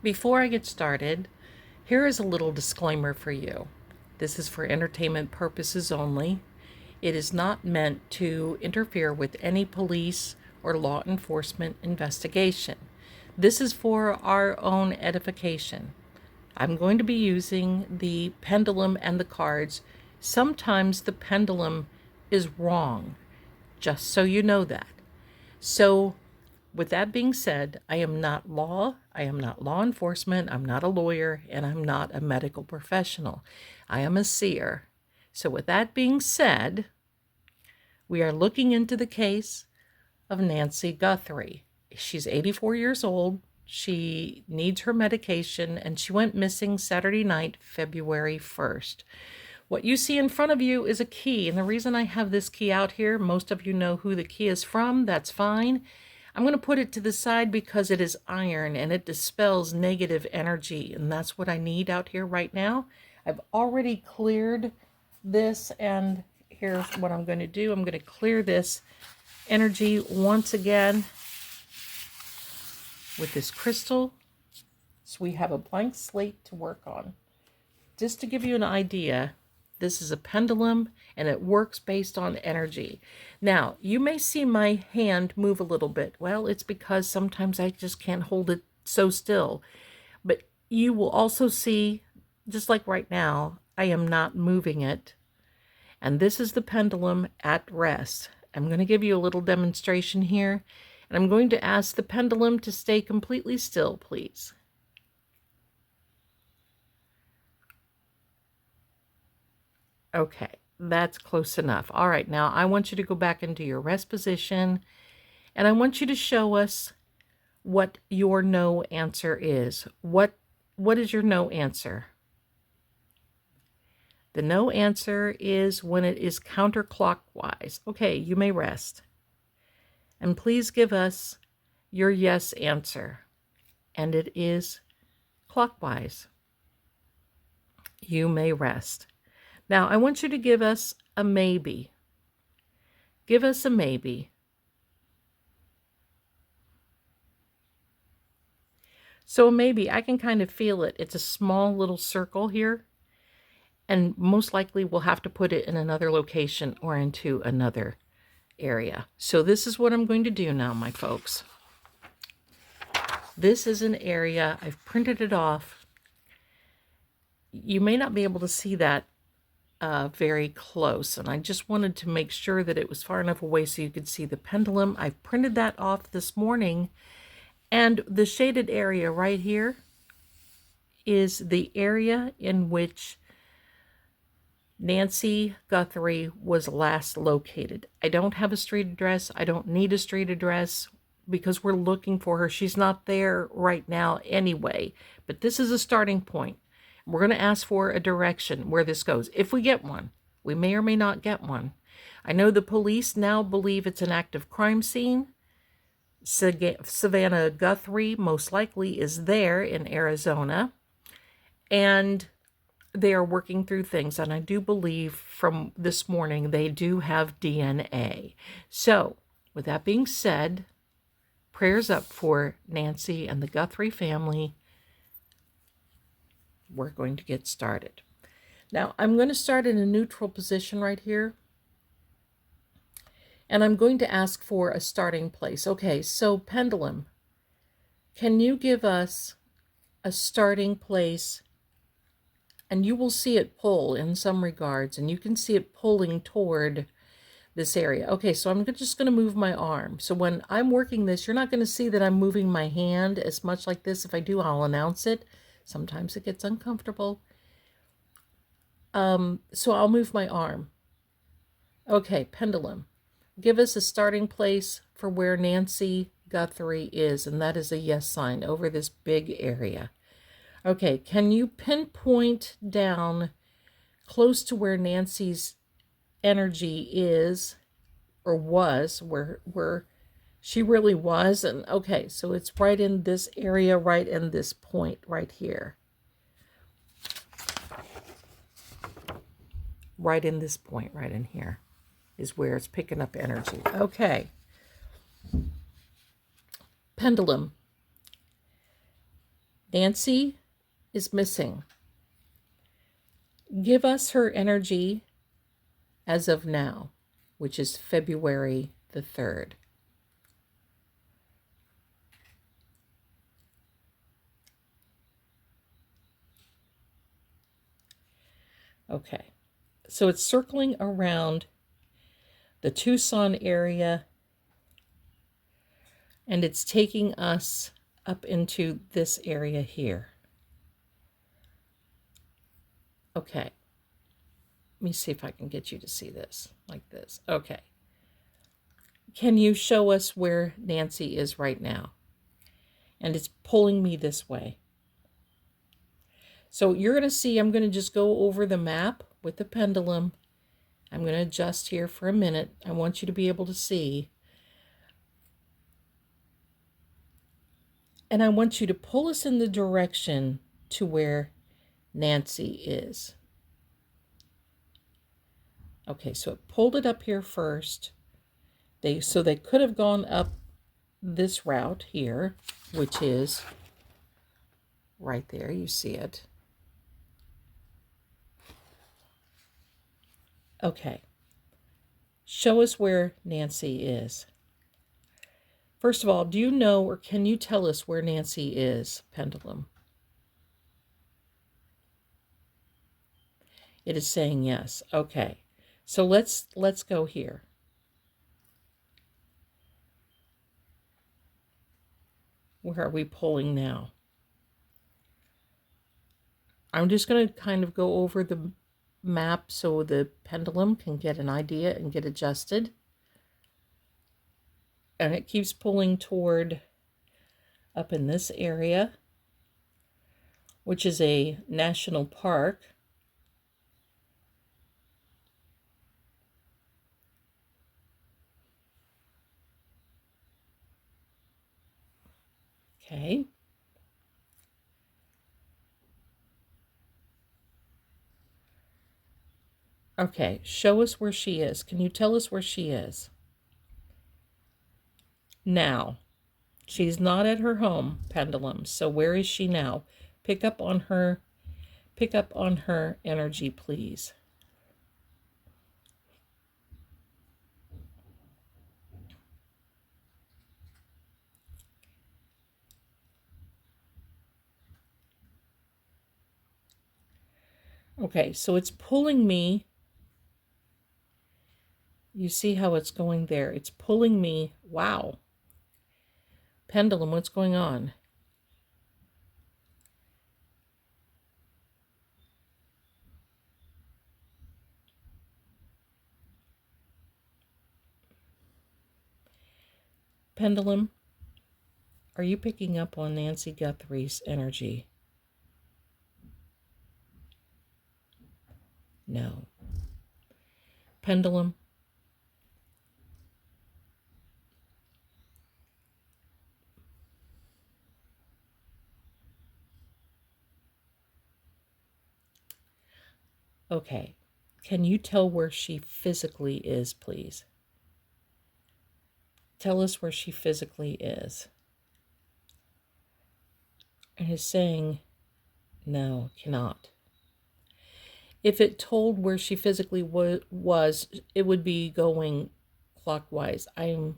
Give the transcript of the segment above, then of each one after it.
Before I get started, here is a little disclaimer for you. This is for entertainment purposes only. It is not meant to interfere with any police or law enforcement investigation. This is for our own edification. I'm going to be using the pendulum and the cards. Sometimes the pendulum is wrong, just so you know that. So, with that being said, I am not law enforcement, I'm not a lawyer, and I'm not a medical professional. I am a seer. So with that being said, we are looking into the case of Nancy Guthrie. She's 84 years old. She needs her medication, and she went missing Saturday night, February 1st. What you see in front of you is a key, and the reason I have this key out here, most of you know who the key is from, that's fine. I'm going to put it to the side because it is iron and it dispels negative energy, and that's what I need out here right now. I've already cleared this, and here's what I'm going to do. I'm going to clear this energy once again with this crystal, so we have a blank slate to work on. Just to give you an idea, this is a pendulum, and it works based on energy. Now, you may see my hand move a little bit. Well, it's because sometimes I just can't hold it so still. But you will also see, just like right now, I am not moving it. And this is the pendulum at rest. I'm going to give you a little demonstration here. And I'm going to ask the pendulum to stay completely still, please. Okay, that's close enough. All right, now I want you to go back into your rest position, and I want you to show us what your no answer is. What is your no answer? The no answer is when it is counterclockwise. Okay, you may rest. And please give us your yes answer. And it is clockwise. You may rest. Now, I want you to give us a maybe. Give us a maybe. So a maybe, I can kind of feel it. It's a small little circle here. And most likely we'll have to put it in another location or into another area. So this is what I'm going to do now, my folks. This is an area, I've printed it off. You may not be able to see that very close, and I just wanted to make sure that it was far enough away so you could see the pendulum. I printed that off this morning, and the shaded area right here is the area in which Nancy Guthrie was last located. I don't have a street address. I don't need a street address because we're looking for her. She's not there right now anyway, but this is a starting point. We're going to ask for a direction where this goes. If we get one, we may or may not get one. I know the police now believe it's an active crime scene. Savannah Guthrie most likely is there in Arizona. And they are working through things. And I do believe from this morning, they do have DNA. So with that being said, prayers up for Nancy and the Guthrie family. We're going to get started. Now, I'm going to start in a neutral position right here. And I'm going to ask for a starting place. Okay, so pendulum, can you give us a starting place? And you will see it pull in some regards, and you can see it pulling toward this area. Okay, so I'm just going to move my arm. So when I'm working this, you're not going to see that I'm moving my hand as much like this. If I do, I'll announce it. Sometimes it gets uncomfortable. So I'll move my arm. Okay, pendulum. Give us a starting place for where Nancy Guthrie is, and that is a yes sign over this big area. Okay, can you pinpoint down close to where Nancy's energy is, or was, where she really was? And okay, so it's right in this area, right in this point right here. Right in this point, right in here, is where it's picking up energy. Okay. Pendulum. Nancy is missing. Give us her energy as of now, which is February the 3rd. Okay, so it's circling around the Tucson area, and it's taking us up into this area here. Okay, let me see if I can get you to see this like this. Okay, can you show us where Nancy is right now? And it's pulling me this way. So you're going to see, I'm going to just go over the map with the pendulum. I'm going to adjust here for a minute. I want you to be able to see. And I want you to pull us in the direction to where Nancy is. Okay, so it pulled it up here first. So they could have gone up this route here, which is right there. You see it. Okay. Show us where Nancy is. First of all, do you know or can you tell us where Nancy is, Pendulum? It is saying yes. Okay. So let's go here. Where are we pulling now? I'm just going to kind of go over the map so the pendulum can get an idea and get adjusted. And it keeps pulling toward up in this area, which is a national park. Okay. Okay, show us where she is. Can you tell us where she is? Now, she's not at her home, Pendulum. So where is she now? Pick up on her energy, please. Okay, so it's pulling me. You see how it's going there. It's pulling me. Wow. Pendulum, what's going on? Pendulum, are you picking up on Nancy Guthrie's energy? No. Pendulum, okay. Can you tell where she physically is, please? Tell us where she physically is. And it's saying, no, cannot. If it told where she physically was, it would be going clockwise. Can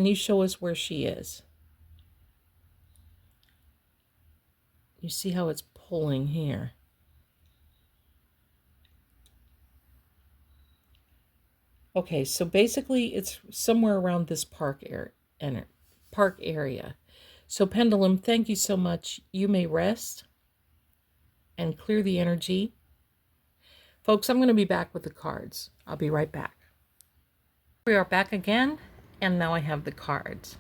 you show us where she is? You see how it's pulling here. Okay, so basically it's somewhere around this park area. So Pendulum, thank you so much. You may rest and clear the energy. Folks, I'm going to be back with the cards. I'll be right back. We are back again, and now I have the cards.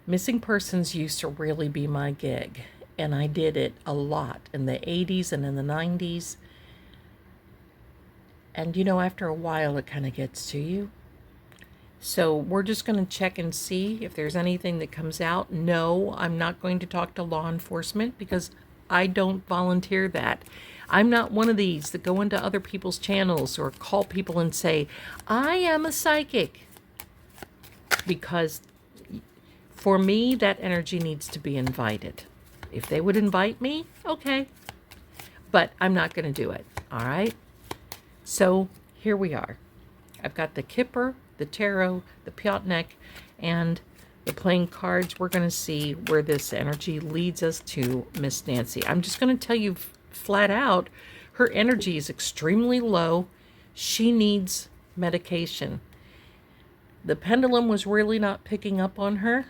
Missing persons used to really be my gig, and I did it a lot in the 80s and in the 90s. And you know, after a while, it kind of gets to you. So we're just going to check and see if there's anything that comes out. No, I'm not going to talk to law enforcement because I don't volunteer that. I'm not one of these that go into other people's channels or call people and say, I am a psychic. Because For me, that energy needs to be invited. If they would invite me, okay. But I'm not going to do it, all right? So here we are. I've got the Kipper, the Tarot, the Pjotnik, and the playing cards. We're going to see where this energy leads us to Miss Nancy. I'm just going to tell you flat out, her energy is extremely low. She needs medication. The pendulum was really not picking up on her,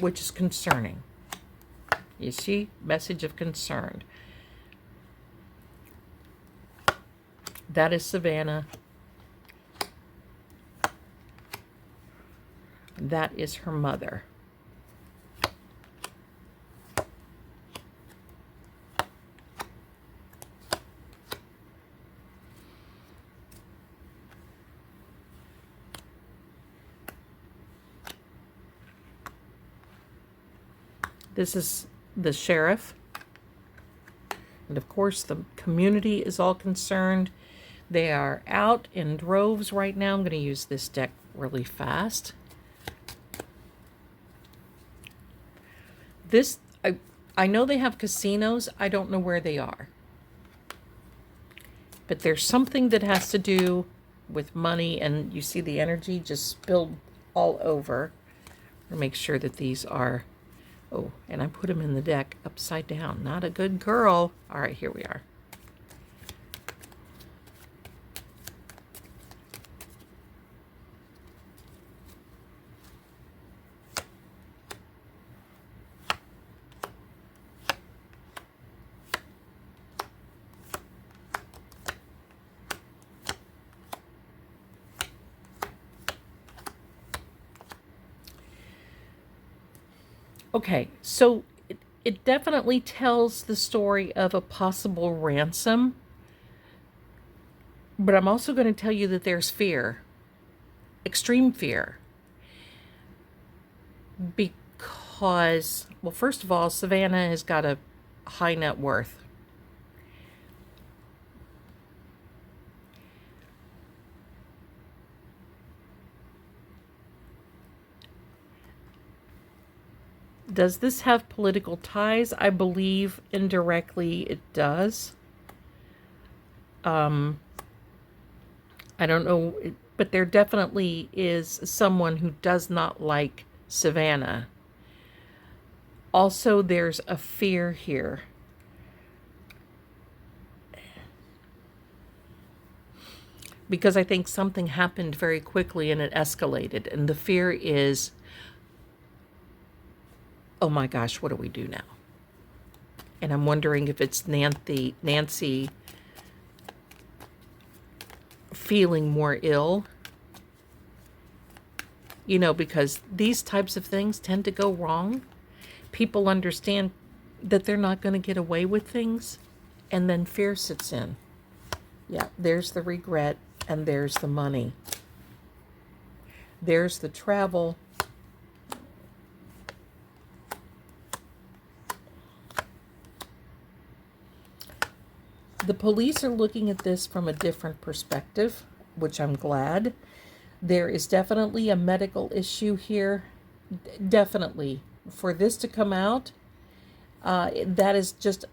which is concerning. You see? Message of concern. That is Savannah. That is her mother. This is the sheriff. And of course, the community is all concerned. They are out in droves right now. I'm going to use this deck really fast. This, I know they have casinos. I don't know where they are. But there's something that has to do with money, and you see the energy just spilled all over. I'll make sure that these are... Oh, and I put them in the deck upside down. Not a good girl. All right, here we are. Okay, so it definitely tells the story of a possible ransom. But I'm also going to tell you that there's fear. Extreme fear. Because, well, first of all, Savannah has got a high net worth. Does this have political ties? I believe indirectly it does. I don't know, but there definitely is someone who does not like Savannah. Also, there's a fear here. Because I think something happened very quickly and it escalated. And the fear is, oh my gosh, what do we do now? And I'm wondering if it's Nancy feeling more ill. You know, because these types of things tend to go wrong. People understand that they're not going to get away with things. And then fear sits in. Yeah, there's the regret and there's the money. There's the travel. The police are looking at this from a different perspective, which I'm glad. There is definitely a medical issue here. Definitely. For this to come out, that is just,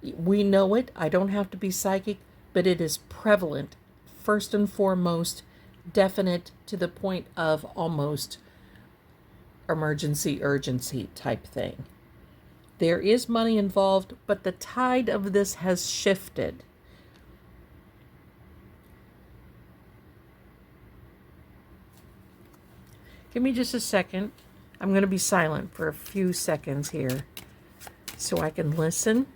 we know it. I don't have to be psychic, but it is prevalent. First and foremost, definite to the point of almost emergency, urgency type thing. There is money involved, but the tide of this has shifted. Give me just a second. I'm going to be silent for a few seconds here so I can listen.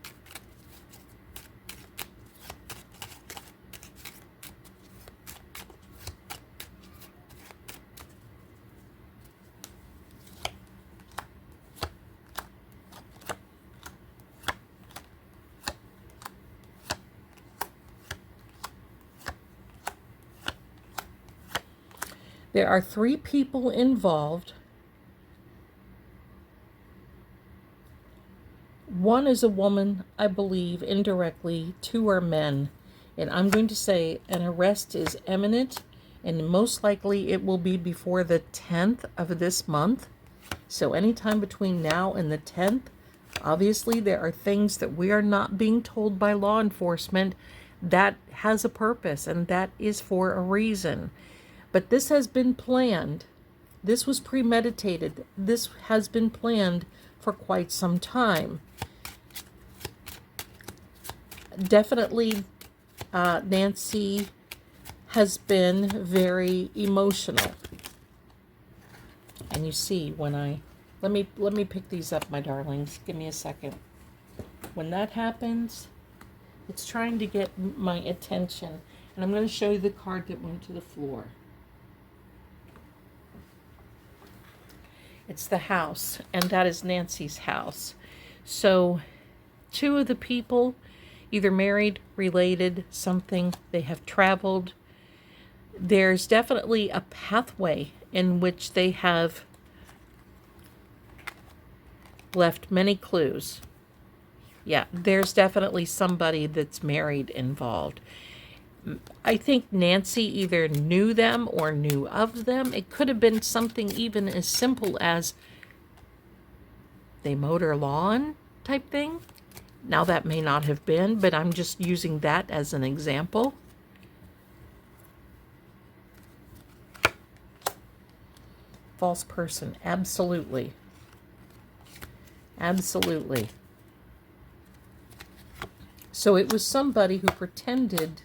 There are 3 people involved. One is a woman, I believe, indirectly. 2 are men. And I'm going to say an arrest is imminent, and most likely it will be before the 10th of this month. So anytime between now and the 10th, obviously there are things that we are not being told by law enforcement that has a purpose, and that is for a reason. But this has been planned. This was premeditated. This has been planned for quite some time. Definitely, Nancy has been very emotional. And you see when let me pick these up, my darlings. Give me a second. When that happens, it's trying to get my attention. And I'm going to show you the card that went to the floor. It's the house, and that is Nancy's house. So 2 of the people, either married, related, something, they have traveled. There's definitely a pathway in which they have left many clues. Yeah, there's definitely somebody that's married involved. I think Nancy either knew them or knew of them. It could have been something even as simple as they mowed her lawn type thing. Now that may not have been, but I'm just using that as an example. False person, absolutely. Absolutely. So it was somebody who pretended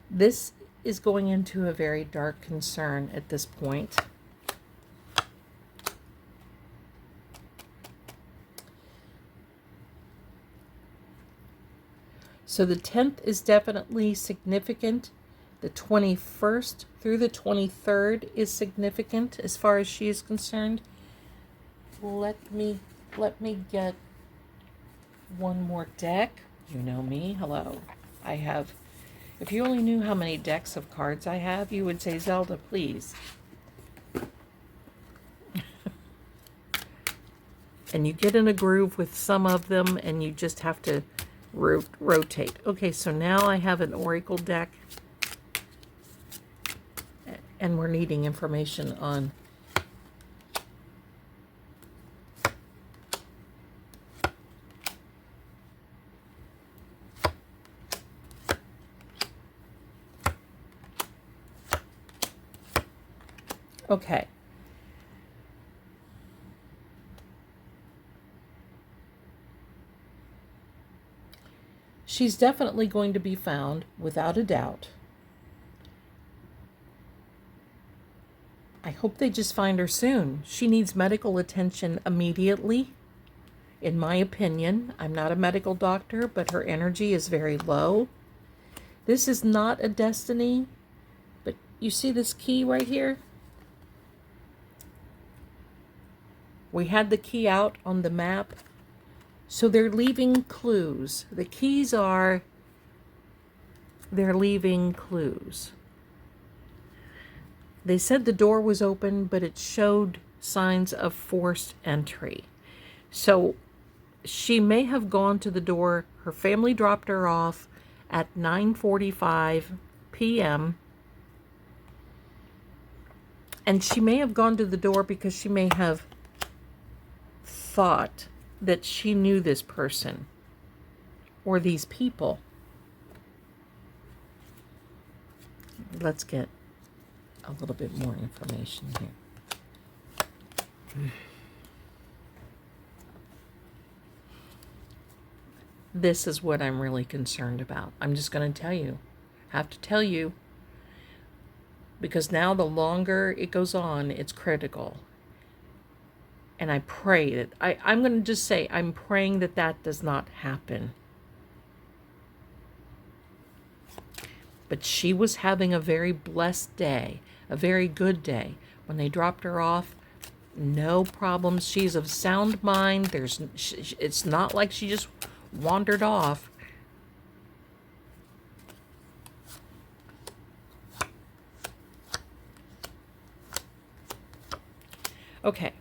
this is going into a very dark concern at this point. So the 10th is definitely significant. The 21st through the 23rd is significant as far as she is concerned. Let me get one more deck. You know me. Hello. I have, if you only knew how many decks of cards I have, you would say, Zelda, please. And you get in a groove with some of them, and you just have to rotate. Okay, so now I have an oracle deck, and we're needing information on okay. She's definitely going to be found, without a doubt. I hope they just find her soon. She needs medical attention immediately, in my opinion. I'm not a medical doctor, but her energy is very low. This is not a destiny, but you see this key right here? We had the key out on the map. So they're leaving clues. The keys are, they're leaving clues. They said the door was open, but it showed signs of forced entry. So she may have gone to the door. Her family dropped her off at 9:45 p.m. And she may have gone to the door because she may have thought that she knew this person or these people. Let's get a little bit more information here. This is what I'm really concerned about. I'm just going to tell you. I have to tell you, because now the longer it goes on, it's critical. And I pray that, I'm going to just say, I'm praying that that does not happen. But she was having a very blessed day, a very good day. When they dropped her off, no problems. She's of sound mind. It's not like she just wandered off. Okay.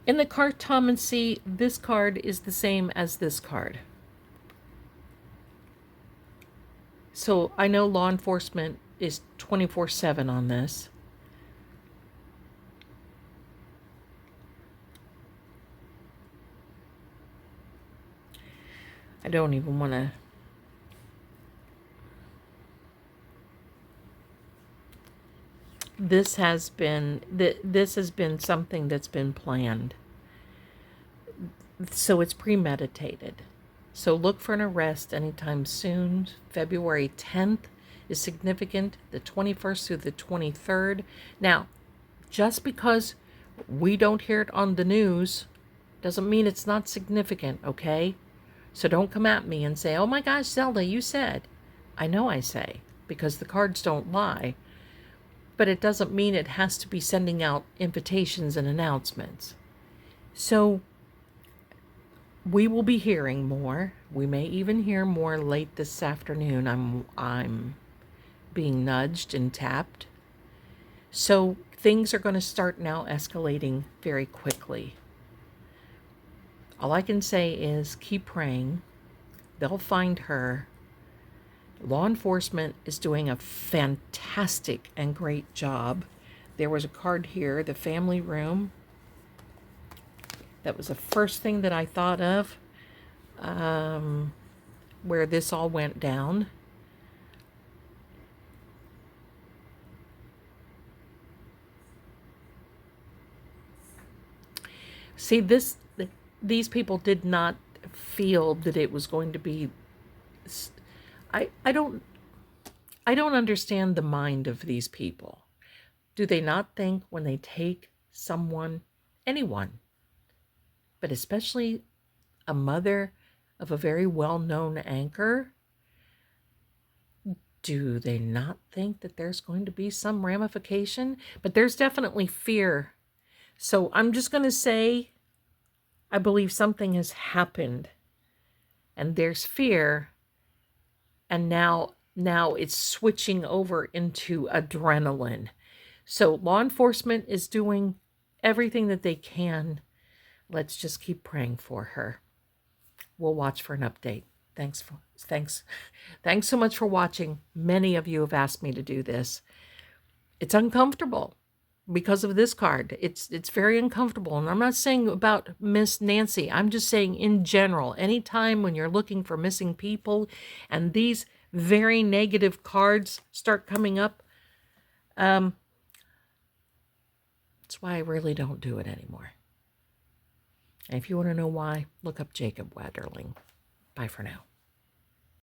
In the Cartomancy, this card is the same as this card. So I know law enforcement is 24/7 on this. I don't even want to. This has been something that's been planned. So it's premeditated. So look for an arrest anytime soon. February 10th is significant, the 21st through the 23rd. Now, just because we don't hear it on the news doesn't mean it's not significant, okay? So don't come at me and say, oh my gosh, Zelda, you said. I know I say, because the cards don't lie. But it doesn't mean it has to be sending out invitations and announcements. So we will be hearing more. We may even hear more late this afternoon. I'm being nudged and tapped. So things are going to start now escalating very quickly. All I can say is keep praying. They'll find her. Law enforcement is doing a fantastic and great job. There was a card here, the family room. That was the first thing that I thought of, where this all went down. See, these people did not feel that it was going to be. I don't understand the mind of these people. Do they not think when they take someone, anyone, but especially a mother of a very well-known anchor, do they not think that there's going to be some ramification? But there's definitely fear. So I'm just going to say, I believe something has happened. And there's fear. And now it's switching over into adrenaline. So law enforcement is doing everything that they can. Let's just keep praying for her. We'll watch for an update. Thanks so much for watching. Many of you have asked me to do this. It's uncomfortable because of this card. It's very uncomfortable. And I'm not saying about Miss Nancy. I'm just saying in general, anytime when you're looking for missing people and these very negative cards start coming up, that's why I really don't do it anymore. And if you want to know why, look up Jacob Wetterling. Bye for now.